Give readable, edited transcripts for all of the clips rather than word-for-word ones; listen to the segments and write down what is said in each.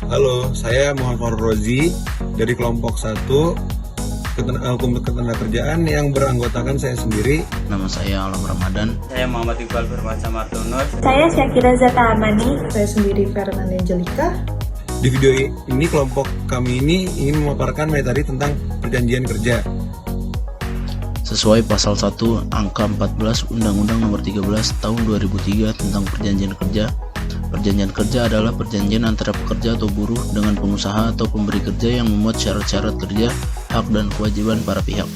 Halo, saya Muhammad Rozi dari kelompok 1 Hukum Ketenagakerjaan yang beranggotakan saya sendiri. Nama saya Alam Ramadan. Saya Muhammad Iqbal Firmansyah Martono. Saya Syakira Zata Amani. Saya sendiri Fernanda Angelika. Di video ini kelompok kami ini ingin memaparkan materi tentang perjanjian kerja. Sesuai pasal 1 angka 14 Undang-Undang Nomor 13 Tahun 2003 tentang Perjanjian Kerja. Perjanjian kerja adalah perjanjian antara pekerja atau buruh dengan pengusaha atau pemberi kerja yang memuat syarat-syarat kerja, hak dan kewajiban para pihak.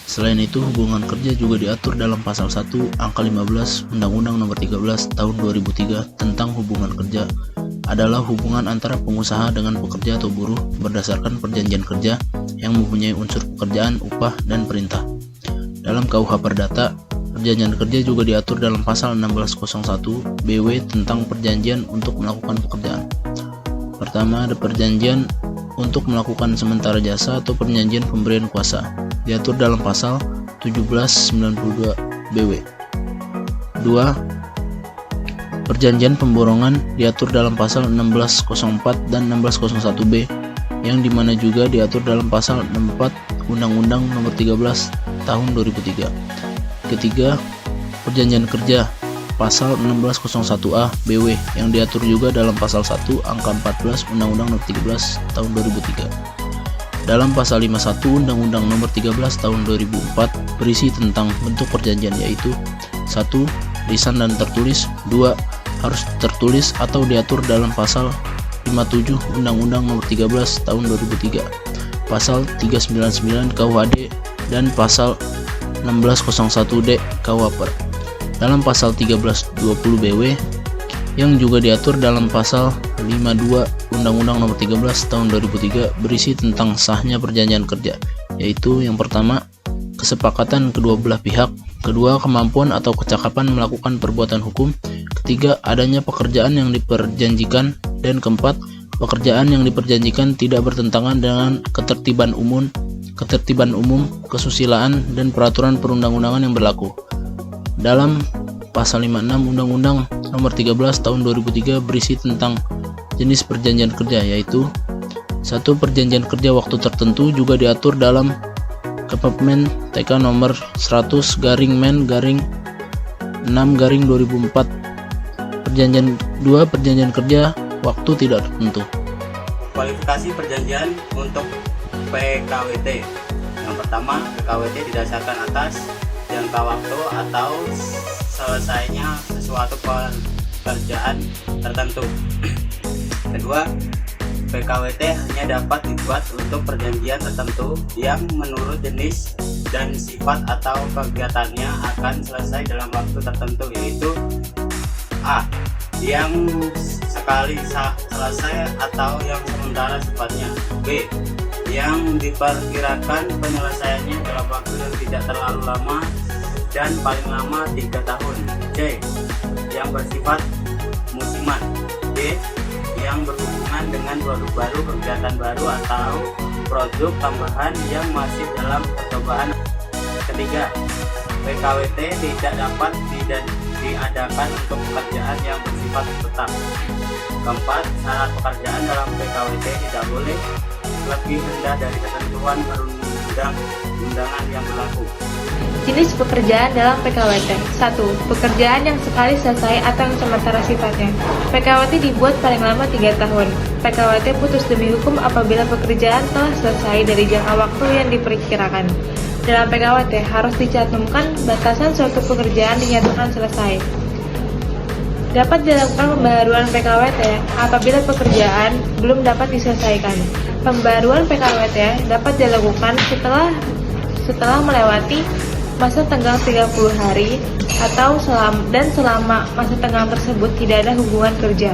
Selain itu, hubungan kerja juga diatur dalam pasal 1 angka 15 Undang-Undang Nomor 13 Tahun 2003 tentang hubungan kerja adalah hubungan antara pengusaha dengan pekerja atau buruh berdasarkan perjanjian kerja yang mempunyai unsur pekerjaan, upah, dan perintah. Dalam KUH Perdata, perjanjian kerja juga diatur dalam pasal 1601 BW tentang perjanjian untuk melakukan pekerjaan. Pertama, ada perjanjian untuk melakukan sementara jasa atau perjanjian pemberian kuasa, diatur dalam pasal 1792 BW. 2. Perjanjian pemborongan diatur dalam pasal 1604 dan 1601B, yang dimana juga diatur dalam pasal 64 Undang-Undang Nomor 13 Tahun 2003. Ketiga, perjanjian kerja pasal 1601A BW yang diatur juga dalam pasal 1 angka 14 Undang-Undang Nomor 13 Tahun 2003. Dalam pasal 51 Undang-Undang Nomor 13 Tahun 2004 berisi tentang bentuk perjanjian, yaitu 1. Lisan dan tertulis. 2. Harus tertulis atau diatur dalam pasal 57 Undang-Undang Nomor 13 Tahun 2003, pasal 399 KUHD dan pasal 1601D KUHP. Dalam pasal 1320 BW yang juga diatur dalam pasal 52 Undang-Undang Nomor 13 Tahun 2003 berisi tentang sahnya perjanjian kerja, yaitu yang pertama, kesepakatan kedua belah pihak. Kedua, kemampuan atau kecakapan melakukan perbuatan hukum. Ketiga, adanya pekerjaan yang diperjanjikan. Dan keempat, pekerjaan yang diperjanjikan tidak bertentangan dengan ketertiban umum, kesusilaan, dan peraturan perundang-undangan yang berlaku. Dalam pasal 56 Undang-Undang Nomor 13 Tahun 2003 berisi tentang jenis perjanjian kerja, yaitu 1. Perjanjian kerja waktu tertentu juga diatur dalam Kepmen TK nomor 100/Men/6/2004. Perjanjian kerja waktu tidak tertentu. Kualifikasi perjanjian untuk PKWT. Yang pertama, PKWT didasarkan atas jangka waktu atau selesainya sesuatu pekerjaan tertentu. Kedua, PKWT hanya dapat dibuat untuk perjanjian tertentu yang menurut jenis dan sifat atau kegiatannya akan selesai dalam waktu tertentu, yaitu A. Yang sekali selesai atau yang sementara sifatnya. B. Yang diperkirakan penyelesaiannya dalam waktu yang tidak terlalu lama dan paling lama 3 tahun. C. Yang bersifat musiman. D. Yang berhubungan dengan produk baru, kegiatan baru, atau produk tambahan yang masih dalam percobaan. Ketiga, PKWT tidak dapat diadakan untuk pekerjaan yang bersifat tetap. Keempat, syarat pekerjaan dalam PKWT tidak boleh lebih rendah dari ketentuan perundang-undangan yang berlaku. Jenis pekerjaan dalam PKWT. 1. Pekerjaan yang sekali selesai atau yang sementara sifatnya. PKWT dibuat paling lama 3 tahun. PKWT putus demi hukum apabila pekerjaan telah selesai dari jangka waktu yang diperkirakan. Dalam PKWT harus dicantumkan batasan suatu pekerjaan dinyatakan selesai. Dapat dilakukan pembaharuan PKWT apabila pekerjaan belum dapat diselesaikan. Pembaharuan PKWT dapat dilakukan setelah melewati masa tenggang 30 hari atau selama masa tenggang tersebut tidak ada hubungan kerja.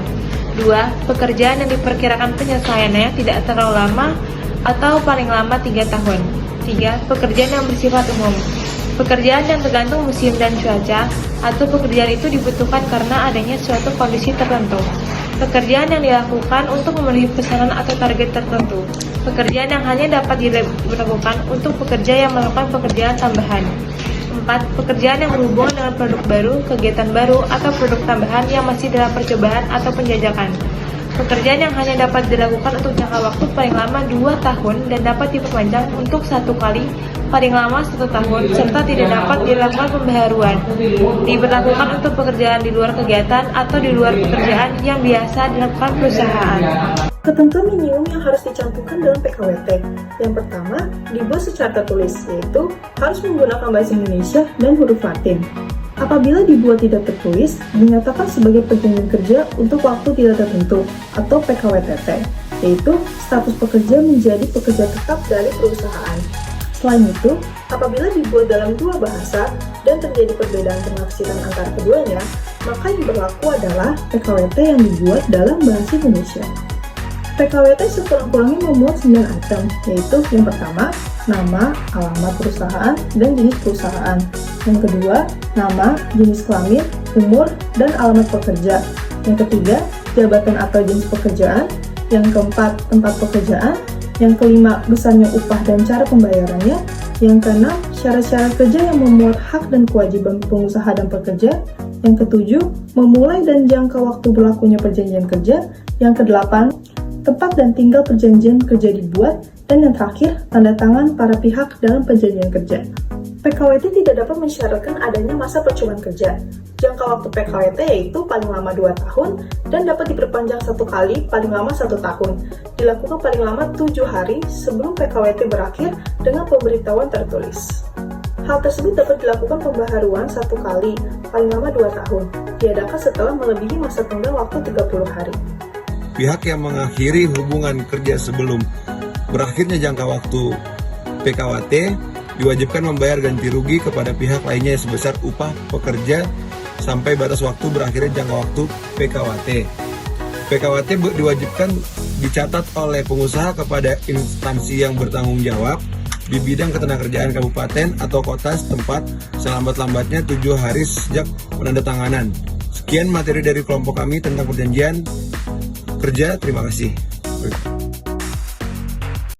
2. Pekerjaan yang diperkirakan penyelesaiannya tidak terlalu lama atau paling lama 3 tahun. 3. Pekerjaan yang bersifat umum. Pekerjaan yang tergantung musim dan cuaca, atau pekerjaan itu dibutuhkan karena adanya suatu kondisi tertentu. Pekerjaan yang dilakukan untuk memenuhi pesanan atau target tertentu. Pekerjaan yang hanya dapat dilakukan untuk pekerja yang melakukan pekerjaan tambahan. 4. Pekerjaan yang berhubungan dengan produk baru, kegiatan baru, atau produk tambahan yang masih dalam percobaan atau penjajakan. Pekerjaan yang hanya dapat dilakukan untuk jangka waktu paling lama 2 tahun dan dapat diperpanjang untuk 1 kali paling lama 1 tahun, serta tidak dapat dilakukan pembaharuan. Diberlakukan untuk pekerjaan di luar kegiatan atau di luar pekerjaan yang biasa dilakukan perusahaan. Ketentuan minimum yang harus dicantumkan dalam PKWT. Yang pertama, dibuat secara tertulis, yaitu harus menggunakan bahasa Indonesia dan huruf Latin. Apabila dibuat tidak tertulis, dinyatakan sebagai perjanjian kerja untuk waktu tidak tertentu atau PKWTT, yaitu status pekerja menjadi pekerja tetap dari perusahaan. Selain itu, apabila dibuat dalam 2 bahasa dan terjadi perbedaan penafsiran antara keduanya, maka yang berlaku adalah PKWT yang dibuat dalam bahasa Indonesia. PKWT sekurang-kurangnya memuat 9 item, yaitu yang pertama, nama, alamat perusahaan, dan jenis perusahaan. Yang kedua, nama, jenis kelamin, umur, dan alamat pekerja. Yang ketiga, jabatan atau jenis pekerjaan. Yang keempat, tempat pekerjaan. Yang kelima, besarnya upah dan cara pembayarannya. Yang keenam, syarat-syarat kerja yang memuat hak dan kewajiban pengusaha dan pekerja. Yang ketujuh, memulai dan jangka waktu berlakunya perjanjian kerja. Yang kedelapan, tempat dan tinggal perjanjian kerja dibuat. Dan yang terakhir, tanda tangan para pihak dalam perjanjian kerja. PKWT tidak dapat mensyaratkan adanya masa percobaan kerja. Jangka waktu PKWT yaitu paling lama 2 tahun dan dapat diperpanjang 1 kali paling lama 1 tahun. Dilakukan paling lama 7 hari sebelum PKWT berakhir dengan pemberitahuan tertulis. Hal tersebut dapat dilakukan pembaharuan 1 kali paling lama 2 tahun. Diadakan setelah melebihi masa tenggang waktu 30 hari. Pihak yang mengakhiri hubungan kerja sebelum berakhirnya jangka waktu PKWT diwajibkan membayar ganti rugi kepada pihak lainnya sebesar upah pekerja sampai batas waktu berakhirnya jangka waktu PKWT. PKWT diwajibkan dicatat oleh pengusaha kepada instansi yang bertanggung jawab di bidang ketenagakerjaan kabupaten atau kota setempat selambat-lambatnya 7 hari sejak penandatanganan. Sekian materi dari kelompok kami tentang perjanjian kerja. Terima kasih.